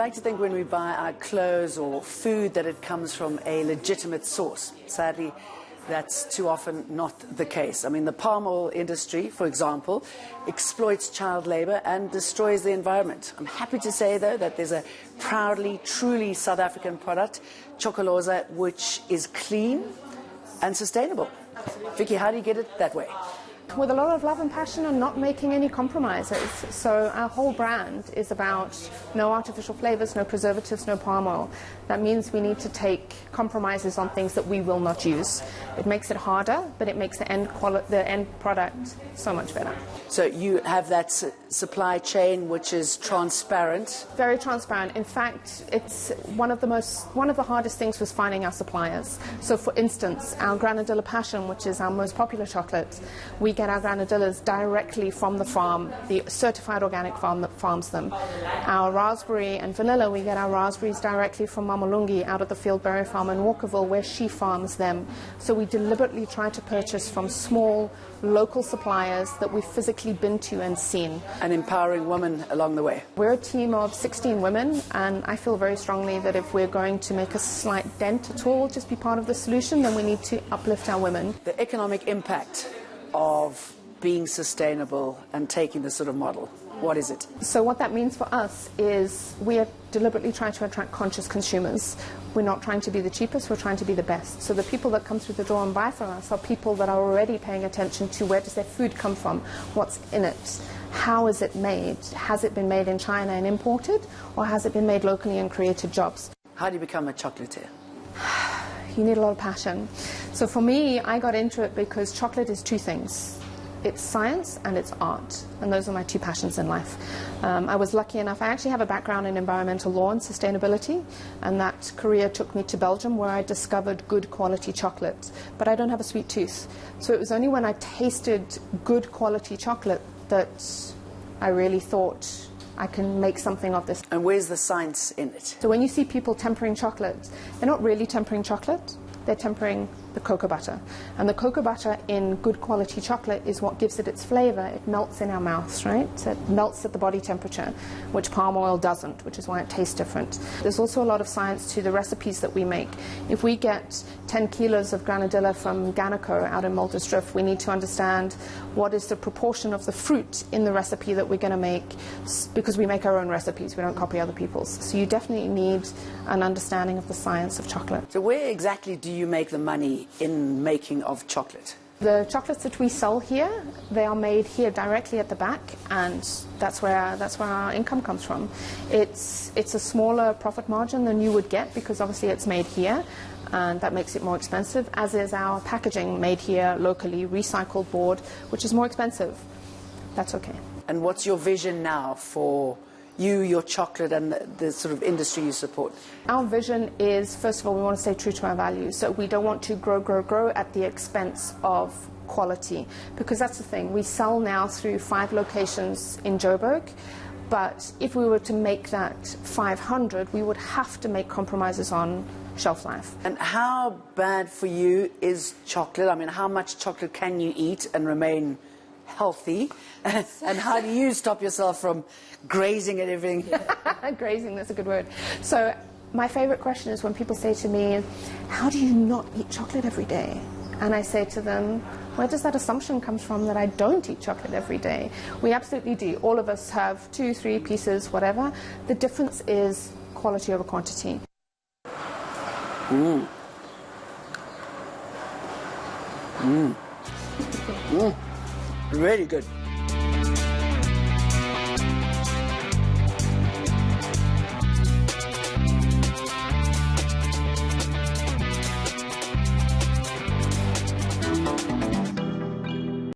like to think when we buy our clothes or food that it comes from a legitimate source. Sadly, that's too often not the case. I mean, the palm oil industry, for example, exploits child labor and destroys the environment. I'm happy to say, though, that there's a proudly, truly South African product, Chocoloza, which is clean and sustainable. Vicki, how do you get it that way? With a lot of love and passion and not making any compromises. So our whole brand is about no artificial flavors, no preservatives, no palm oil. That means we need to take compromises on things that we will not use. It makes it harder, but it makes the end product so much better. So you have that supply chain which is transparent. Very transparent. In fact, it's one of the hardest things was finding our suppliers. So for instance, our Granadilla Passion, which is our most popular chocolate, we get our granadillas directly from the farm, the certified organic farm that farms them. Our raspberry and vanilla, we get our raspberries directly from Mama Lungi out of the Fieldberry farm in Walkerville, where she farms them. So we deliberately try to purchase from small local suppliers that we've physically been to and seen. And empowering women along the way. We're a team of 16 women, and I feel very strongly that if we're going to make a slight dent at all, just be part of the solution, then we need to uplift our women. The economic impact of being sustainable and taking this sort of model, what is it? So what that means for us is we are deliberately trying to attract conscious consumers. We're not trying to be the cheapest, we're trying to be the best. So the people that come through the door and buy from us are people that are already paying attention to where does their food come from, what's in it, how is it made, has it been made in China and imported, or has it been made locally and created jobs? How do you become a chocolatier? You need a lot of passion. So for me, I got into it because chocolate is two things. It's science and it's art, and those are my two passions in life. I was lucky enough, I actually have a background in environmental law and sustainability, and that career took me to Belgium where I discovered good quality chocolate, but I don't have a sweet tooth. So it was only when I tasted good quality chocolate that I really thought I can make something of this. And where's the science in it? So when you see people tempering chocolate, they're not really tempering chocolate, they're tempering the cocoa butter. And the cocoa butter in good quality chocolate is what gives it its flavor. It melts in our mouths, right? So it melts at the body temperature, which palm oil doesn't, which is why it tastes different. There's also a lot of science to the recipes that we make. If we get 10 kilos of granadilla from Ganaco out in Muldersdrift, we need to understand what is the proportion of the fruit in the recipe that we're going to make, because we make our own recipes, we don't copy other people's. So you definitely need an understanding of the science of chocolate. So where exactly do you make the money in making of chocolate? The chocolates that we sell here, they are made here directly at the back, and that's where our income comes from. It's a smaller profit margin than you would get because obviously it's made here, and that makes it more expensive, as is our packaging made here locally, recycled board, which is more expensive. That's okay. And what's your vision now for you, your chocolate, and the sort of industry you support? Our vision is, first of all, we want to stay true to our values. So we don't want to grow at the expense of quality, because that's the thing. We sell now through 5 locations in Joburg, but if we were to make that 500, we would have to make compromises on shelf life. And how bad for you is chocolate? I mean, how much chocolate can you eat and remain healthy? And how do you stop yourself from grazing at everything? Grazing, that's a good word. So my favorite question is when people say to me, how do you not eat chocolate every day? And I say to them, where does that assumption come from that I don't eat chocolate every day? We absolutely do. All of us have 2, 3 pieces, whatever. The difference is quality over quantity. Mm. Mm. Mm. Really good.